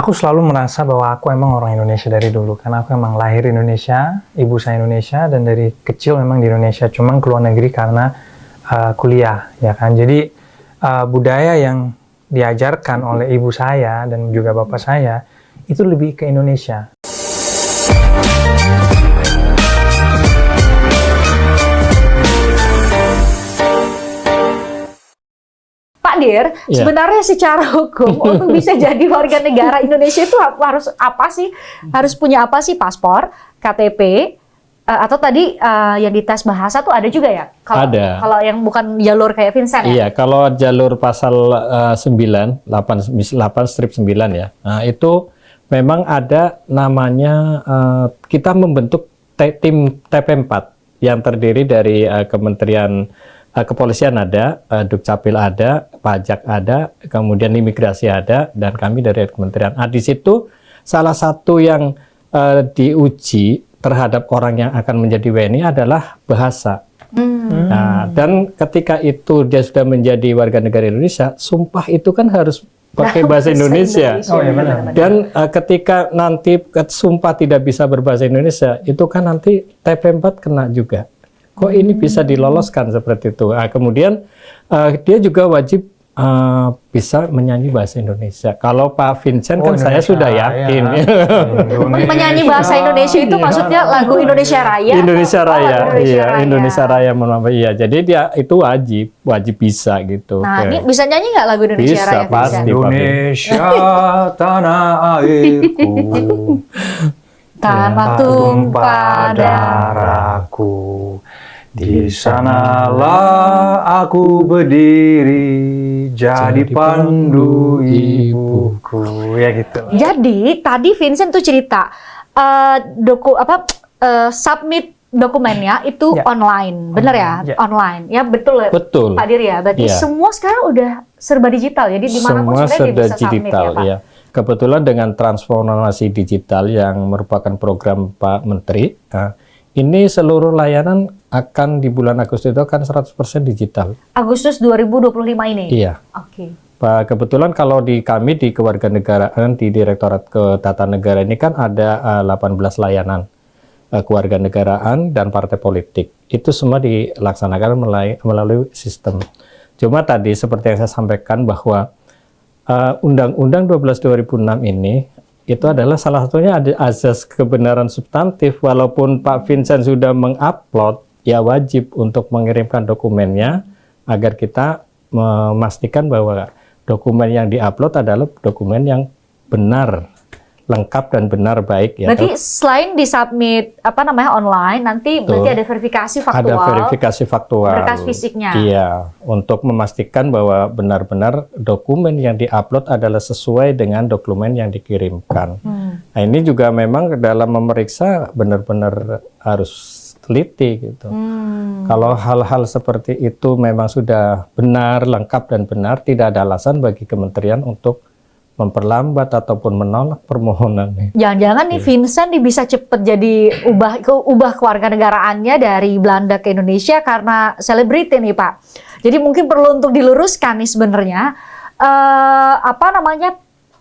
Aku selalu merasa bahwa aku emang orang Indonesia dari dulu, karena aku emang lahir di Indonesia, ibu saya Indonesia, dan dari kecil memang di Indonesia, cuman keluar negeri karena kuliah, ya kan. Jadi budaya yang diajarkan oleh ibu saya dan juga bapak saya itu lebih ke Indonesia. Pak Dir, sebenarnya secara hukum untuk bisa jadi warga negara Indonesia itu harus apa sih? Harus punya apa sih? Paspor, KTP, atau tadi yang dites bahasa tuh ada juga ya? Ada. Kalau yang bukan jalur kayak Vincent ya? Iya, kalau jalur pasal 9, 8 strip 9 ya, nah itu memang ada namanya, kita membentuk tim TP4 yang terdiri dari Kementerian Kepolisian ada, Dukcapil ada, Pajak ada, kemudian Imigrasi ada, dan kami dari Kementerian. Di situ salah satu yang diuji terhadap orang yang akan menjadi WNI adalah bahasa. Nah, dan ketika itu dia sudah menjadi warga negara Indonesia, sumpah itu kan harus pakai bahasa Indonesia. Oh ya benar. Dan ketika nanti sumpah tidak bisa berbahasa Indonesia, itu kan nanti TP4 kena juga. Kok ini bisa diloloskan seperti itu? Kemudian dia juga wajib bisa menyanyi bahasa Indonesia. Kalau Pak Vincent kan saya sudah yakin. Ya. Menyanyi bahasa Indonesia itu maksudnya lagu Indonesia Raya? Indonesia Raya, Indonesia Raya. Indonesia Raya, iya. Jadi dia itu wajib bisa gitu. Nah, ini bisa nyanyi nggak lagu Indonesia Raya? Bisa, pasti. Indonesia tanah airku, tanah tumpah darahku. Di sanalah aku berdiri, jadi pandu ibuku, ya gitu. Jadi tadi Vincent tuh cerita submit dokumennya itu online, bener ya? Online, ya betul. Betul. Pak Dir ya, berarti semua sekarang udah serba digital, jadi dimanapun semua sudah bisa submit digital, ya Pak? ya. Kebetulan dengan transformasi digital yang merupakan program Pak Menteri, ini seluruh layanan akan di bulan Agustus itu akan 100% digital. Agustus 2025 ini? Iya. Oke. Pak, kebetulan kalau di kami di Kewarganegaraan di Direktorat Ketatanegaraan ini kan ada 18 layanan kewarganegaraan dan partai politik. Itu semua dilaksanakan melalui sistem. Cuma tadi seperti yang saya sampaikan bahwa Undang-Undang 12 2006 ini itu adalah salah satunya ada azas kebenaran substantif. Walaupun Pak Vincent sudah mengupload, ya wajib untuk mengirimkan dokumennya agar kita memastikan bahwa dokumen yang diupload adalah dokumen yang benar, lengkap dan benar baik. Ya. Berarti selain disubmit online, nanti berarti ada verifikasi faktual. Ada verifikasi faktual. Berkas fisiknya. Iya, untuk memastikan bahwa benar-benar dokumen yang diupload adalah sesuai dengan dokumen yang dikirimkan. Nah, ini juga memang dalam memeriksa benar-benar harus teliti gitu. Kalau hal-hal seperti itu memang sudah benar, lengkap dan benar, tidak ada alasan bagi kementerian untuk memperlambat ataupun menolak permohonan. Jangan-jangan nih Vincent bisa cepet jadi ubah kewarganegaraannya dari Belanda ke Indonesia karena selebriti nih Pak. Jadi mungkin perlu untuk diluruskan nih sebenarnya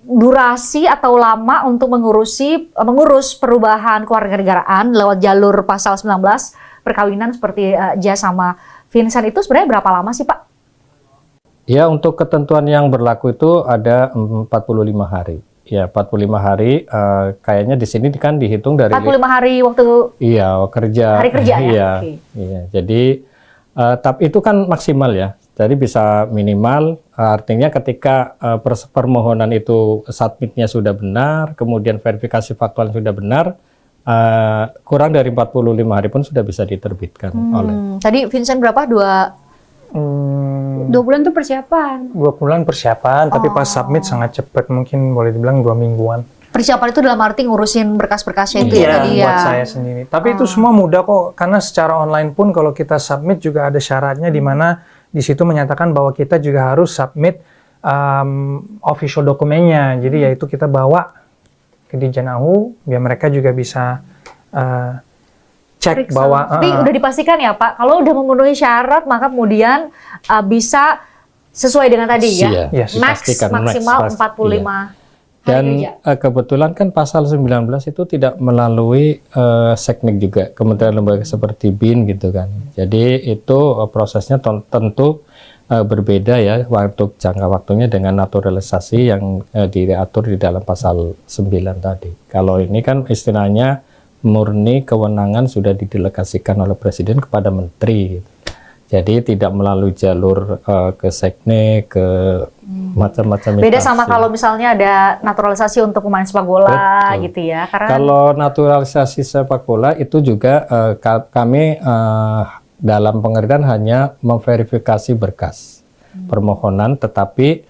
durasi atau lama untuk mengurus perubahan kewarganegaraan lewat jalur pasal 19 perkawinan seperti Jas sama Vincent itu sebenarnya berapa lama sih Pak? Ya, untuk ketentuan yang berlaku itu ada 45 hari. Ya, 45 hari kayaknya di sini kan dihitung dari 45 hari waktu kerja. Hari kerja ya. Iya. Okay. Iya. Jadi tapi itu kan maksimal ya. Jadi bisa minimal artinya ketika permohonan itu submitnya sudah benar, kemudian verifikasi faktual sudah benar, kurang dari 45 hari pun sudah bisa diterbitkan oleh. Tadi Vincent berapa? 2 bulan tuh persiapan. 2 bulan persiapan, tapi pas submit sangat cepat, mungkin boleh dibilang 2 mingguan. Persiapan itu dalam arti ngurusin berkas-berkasnya itu ya tadi ya? Buat saya sendiri. Tapi itu semua mudah kok, karena secara online pun kalau kita submit juga ada syaratnya di mana di situ menyatakan bahwa kita juga harus submit official dokumennya. Jadi yaitu kita bawa ke Dijen AU biar mereka juga bisa cek bahwa tapi udah dipastikan ya Pak, kalau udah memenuhi syarat maka kemudian bisa sesuai dengan tadi ya, Iya, maksimal 45 Dan kebetulan kan pasal 19 itu tidak melalui Seknek juga, kementerian lembaga seperti BIN gitu kan. Jadi itu prosesnya tentu berbeda ya untuk jangka waktunya dengan naturalisasi yang diatur di dalam pasal 9 tadi. Kalau ini kan istilahnya murni kewenangan sudah didelegasikan oleh presiden kepada menteri gitu. Jadi tidak melalui jalur ke Seknek, ke macam-macam. Beda sama kalau misalnya ada naturalisasi untuk pemain sepak bola. Betul. Gitu ya. Karena kalau naturalisasi sepak bola itu juga kami dalam pengertian hanya memverifikasi berkas permohonan, tetapi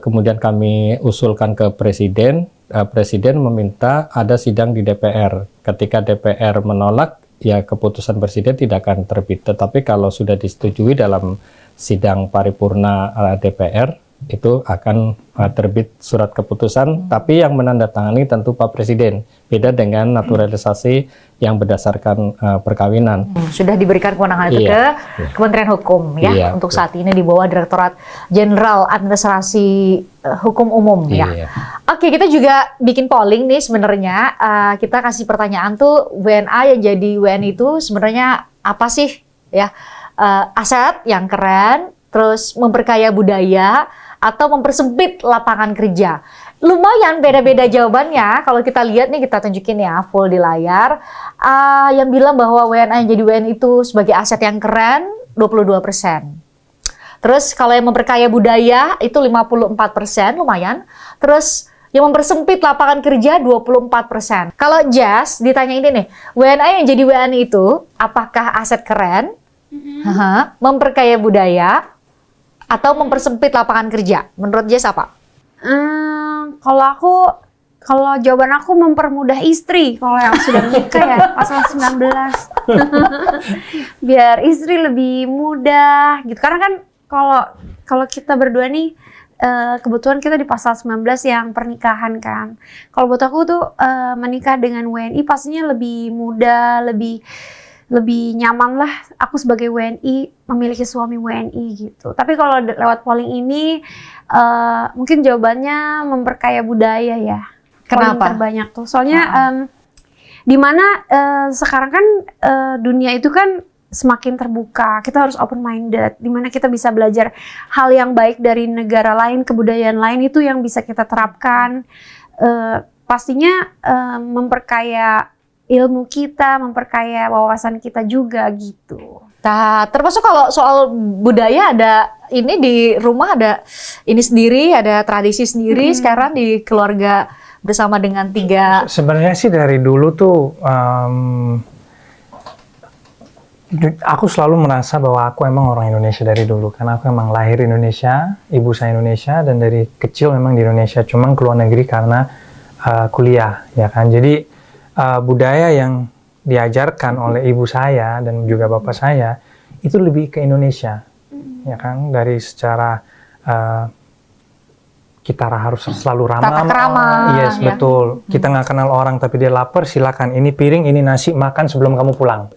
kemudian kami usulkan ke presiden. Presiden meminta ada sidang di DPR. Ketika DPR menolak, ya keputusan presiden tidak akan terbit. Tetapi kalau sudah disetujui dalam sidang paripurna DPR, itu akan terbit surat keputusan, tapi yang menandatangani tentu Pak Presiden. Beda dengan naturalisasi yang berdasarkan perkawinan. Sudah diberikan kewenangan itu ke Kementerian Hukum ya, untuk saat ini di bawah Direktorat Jenderal Administrasi Hukum Umum ya. Oke, kita juga bikin polling nih sebenarnya. Kita kasih pertanyaan tuh, WNA yang jadi WNI itu sebenarnya apa sih ya? Aset yang keren, terus memperkaya budaya, atau mempersempit lapangan kerja. Lumayan beda-beda jawabannya. Kalau kita lihat nih, kita tunjukin ya full di layar. Yang bilang bahwa WNA yang jadi WNI itu sebagai aset yang keren 22%. Terus kalau yang memperkaya budaya itu 54%, lumayan. Terus yang mempersempit lapangan kerja 24%. Kalau Jazz ditanya ini nih, WNA yang jadi WNI itu apakah aset keren, memperkaya budaya, atau mempersempit lapangan kerja? Menurut Jess apa? Kalau jawaban aku mempermudah istri kalau yang sudah menikah ya, pasal 19. Biar istri lebih mudah gitu. Karena kan kalau kita berdua nih, kebetulan kita di pasal 19 yang pernikahan kan. Kalau buat aku tuh menikah dengan WNI pastinya lebih mudah, lebih nyaman lah aku sebagai WNI memiliki suami WNI gitu. Tapi kalau lewat polling ini mungkin jawabannya memperkaya budaya ya. Kenapa? Polling terbanyak tuh. Soalnya di mana sekarang kan dunia itu kan semakin terbuka. Kita harus open minded. Di mana kita bisa belajar hal yang baik dari negara lain, kebudayaan lain itu yang bisa kita terapkan. Pastinya memperkaya ilmu kita, memperkaya wawasan kita juga gitu. Nah, termasuk kalau soal budaya ada ini di rumah ada ini sendiri, ada tradisi sendiri. Sekarang di keluarga bersama dengan 3. Sebenarnya sih dari dulu tuh aku selalu merasa bahwa aku emang orang Indonesia dari dulu, karena aku emang lahir di Indonesia, ibu saya Indonesia, dan dari kecil memang di Indonesia, cuma keluar negeri karena kuliah, ya kan. Jadi budaya yang diajarkan oleh ibu saya dan juga bapak saya itu lebih ke Indonesia, ya kan. Dari secara kita harus selalu ramah, tata krama, yes ya. Betul. Kita nggak kenal orang tapi dia lapar, silakan ini piring, ini nasi, makan sebelum kamu pulang,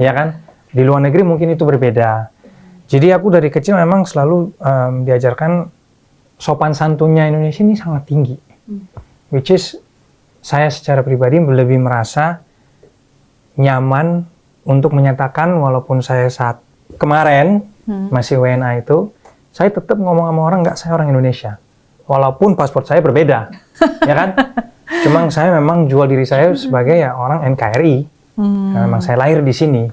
ya kan. Di luar negeri mungkin itu berbeda. Jadi aku dari kecil memang selalu diajarkan sopan santunnya Indonesia ini sangat tinggi, which is saya secara pribadi lebih merasa nyaman untuk menyatakan, walaupun saya saat kemarin masih WNA itu, saya tetap ngomong sama orang, nggak, saya orang Indonesia. Walaupun paspor saya berbeda, ya kan? Cuma saya memang jual diri saya sebagai ya orang NKRI, karena memang saya lahir di sini.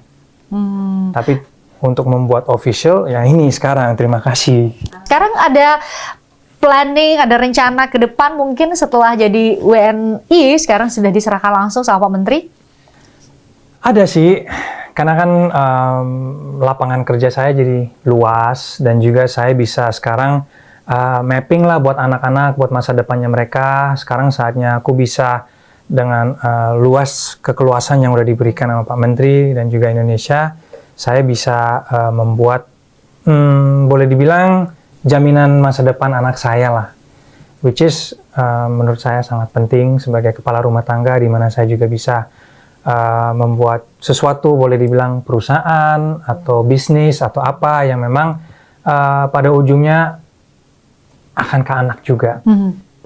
Tapi untuk membuat official, ya ini sekarang, terima kasih. Sekarang ada planning, ada rencana ke depan mungkin setelah jadi WNI, sekarang sudah diserahkan langsung sama Pak Menteri? Ada sih, karena kan lapangan kerja saya jadi luas, dan juga saya bisa sekarang mapping lah buat anak-anak, buat masa depannya mereka. Sekarang saatnya aku bisa dengan luas kekeluasan yang udah diberikan sama Pak Menteri dan juga Indonesia, saya bisa membuat, boleh dibilang, jaminan masa depan anak saya lah, which is menurut saya sangat penting sebagai kepala rumah tangga, di mana saya juga bisa membuat sesuatu, boleh dibilang perusahaan atau bisnis atau apa yang memang pada ujungnya akan ke anak juga.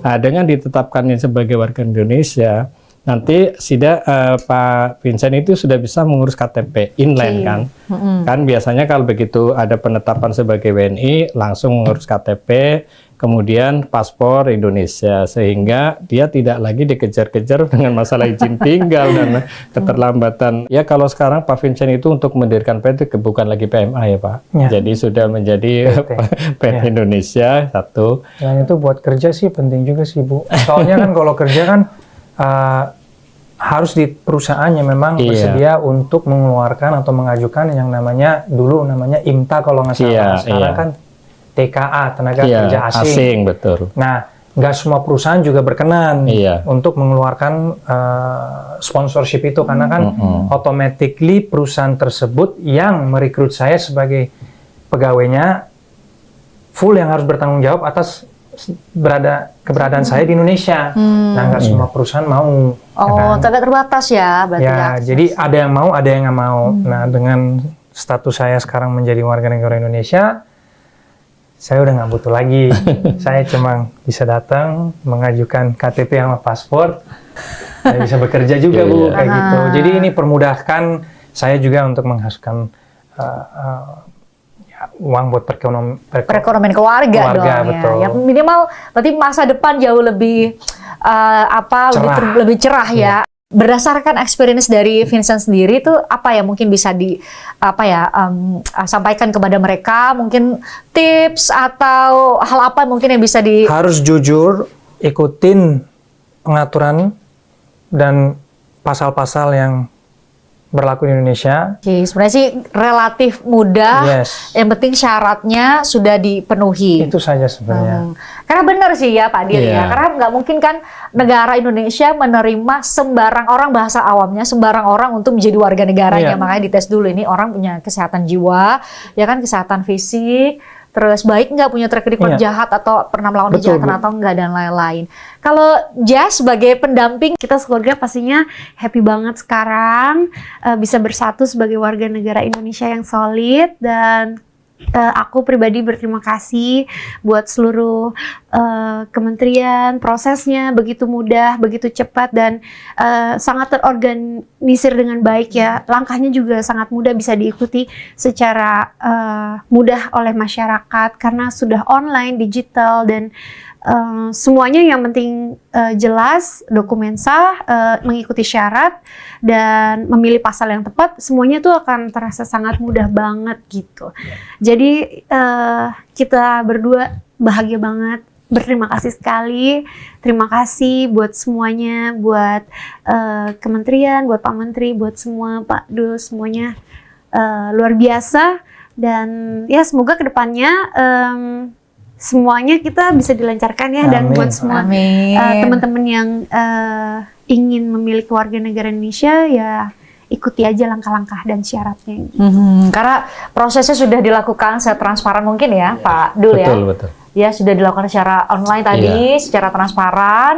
Nah, dengan ditetapkannya sebagai warga Indonesia, nanti Pak Vincent itu sudah bisa mengurus KTP inline kan. Kan biasanya kalau begitu ada penetapan sebagai WNI langsung mengurus KTP, kemudian paspor Indonesia, sehingga dia tidak lagi dikejar-kejar dengan masalah izin tinggal dan keterlambatan. Ya kalau sekarang Pak Vincent itu untuk mendirikan PT bukan lagi PMA ya Pak. Ya. Jadi sudah menjadi PT Indonesia satu. Selain itu buat kerja sih penting juga sih Bu. Soalnya kan kalau kerja kan harus di perusahaannya memang bersedia untuk mengeluarkan atau mengajukan yang namanya dulu namanya IMTA kalau nggak salah. Sekarang kan TKA, tenaga kerja asing. Betul. Nah, nggak semua perusahaan juga berkenan untuk mengeluarkan sponsorship itu karena kan automatically perusahaan tersebut yang merekrut saya sebagai pegawainya full yang harus bertanggung jawab atas keberadaan saya di Indonesia. Nah, nggak semua perusahaan mau. Tapi terbatas ya berarti ya. Jadi ada yang mau, ada yang nggak mau. Nah, dengan status saya sekarang menjadi warga negara Indonesia, saya udah nggak butuh lagi. Saya cuma bisa datang, mengajukan KTP sama paspor, saya bisa bekerja juga Bu, kayak gitu. Jadi ini permudahkan saya juga untuk menghasilkan uang buat perekonomian keluarga dong. Betul. Ya minimal berarti masa depan jauh lebih lebih cerah ya. Berdasarkan experience dari Vincent sendiri tuh apa ya mungkin bisa sampaikan kepada mereka, mungkin tips atau hal apa mungkin yang bisa harus jujur, ikutin pengaturan dan pasal-pasal yang berlaku di Indonesia. Sebenarnya sih relatif mudah. Yang penting syaratnya sudah dipenuhi. Itu saja sebenarnya. Karena benar sih ya Pak Dir ya. Karena nggak mungkin kan negara Indonesia menerima sembarang orang, bahasa awamnya sembarang orang untuk menjadi warga negaranya. Makanya dites dulu ini orang punya kesehatan jiwa, ya kan, kesehatan fisik. Terus baik nggak, punya track record jahat atau pernah melakukan kejahatan atau enggak, dan lain-lain. Kalau Jazz sebagai pendamping, kita sekeluarga pastinya happy banget sekarang bisa bersatu sebagai warga negara Indonesia yang solid, dan aku pribadi berterima kasih buat seluruh kementerian. Prosesnya begitu mudah, begitu cepat, dan sangat terorganisir dengan baik ya. Langkahnya juga sangat mudah, bisa diikuti secara mudah oleh masyarakat karena sudah online, digital, dan semuanya yang penting jelas, dokumen sah, mengikuti syarat, dan memilih pasal yang tepat, semuanya tuh akan terasa sangat mudah banget gitu. Jadi kita berdua bahagia banget, berterima kasih sekali, terima kasih buat semuanya, buat kementerian, buat Pak Menteri, buat semua Pak Dul, semuanya luar biasa, dan ya semoga kedepannya semuanya kita bisa dilancarkan ya. Dan buat semua teman-teman yang ingin memiliki warga negara Indonesia, ya ikuti aja langkah-langkah dan syaratnya. Karena prosesnya sudah dilakukan setransparan mungkin ya Pak Dul ya. Betul. Ya sudah dilakukan secara online tadi, secara transparan.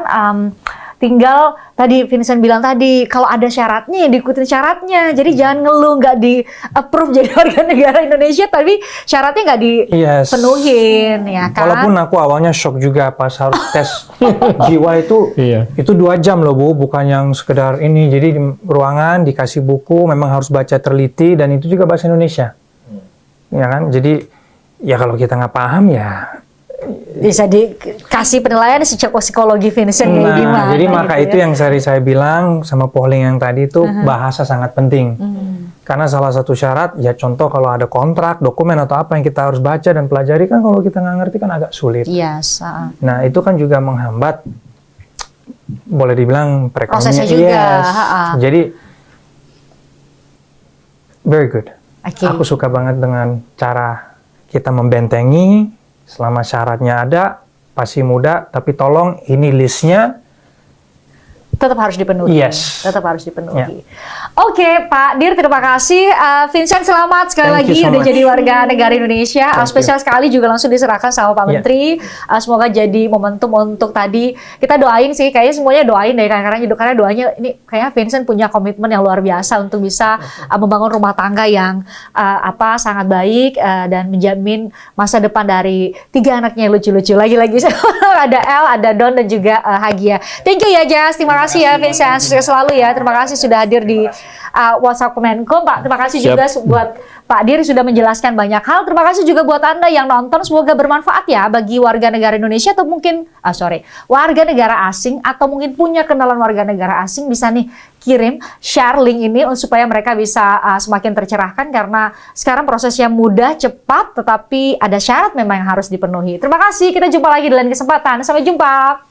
Tinggal tadi Vincent bilang tadi, kalau ada syaratnya ya diikutin syaratnya. Jadi jangan ngeluh nggak di approve jadi warga negara Indonesia tapi syaratnya nggak dipenuhin, ya kan? Walaupun aku awalnya shock juga pas harus tes jiwa itu, itu 2 jam loh Bu, bukan yang sekedar ini. Jadi di ruangan dikasih buku, memang harus baca teliti, dan itu juga bahasa Indonesia, ya kan? Jadi ya kalau kita nggak paham ya bisa dikasih penilaian secara psikologi Vincent kayak gimana. Jadi maka gitu, itu yang saya bilang sama polling yang tadi itu bahasa sangat penting. Karena salah satu syarat, ya contoh kalau ada kontrak, dokumen atau apa yang kita harus baca dan pelajari, kan kalau kita nggak ngerti kan agak sulit. Nah itu kan juga menghambat, boleh dibilang perekonomian. Prosesnya juga. Jadi very good. Aku suka banget dengan cara kita membentengi. Selama syaratnya ada, pasti mudah, tapi tolong ini listnya tetap harus dipenuhi. Yes. Tetap harus dipenuhi. Oke, Pak Dir, terima kasih. Vincent, selamat sekali Thank lagi you so udah much. jadi warga negara Indonesia. Thank Spesial sekali juga langsung diserahkan sama Pak Yeah. Menteri. Semoga jadi momentum untuk tadi kita doain sih, kayaknya semuanya doain deh karena doanya ini kayaknya Vincent punya komitmen yang luar biasa untuk bisa membangun rumah tangga yang sangat baik dan menjamin masa depan dari 3 anaknya yang lucu-lucu. Lagi-lagi ada El, ada Don dan juga Hagia. Thank you ya Jas, terima kasih ya Vincent, sukses selalu ya. Terima kasih sudah hadir di WhatsApp Kemenko, Pak. Terima kasih Siap. juga buat Pak Dir sudah menjelaskan banyak hal. Terima kasih juga buat Anda yang nonton. Semoga bermanfaat ya bagi warga negara Indonesia atau mungkin warga negara asing atau mungkin punya kenalan warga negara asing, bisa nih kirim share link ini supaya mereka bisa semakin tercerahkan karena sekarang prosesnya mudah, cepat, tetapi ada syarat memang yang harus dipenuhi. Terima kasih. Kita jumpa lagi di lain kesempatan. Sampai jumpa.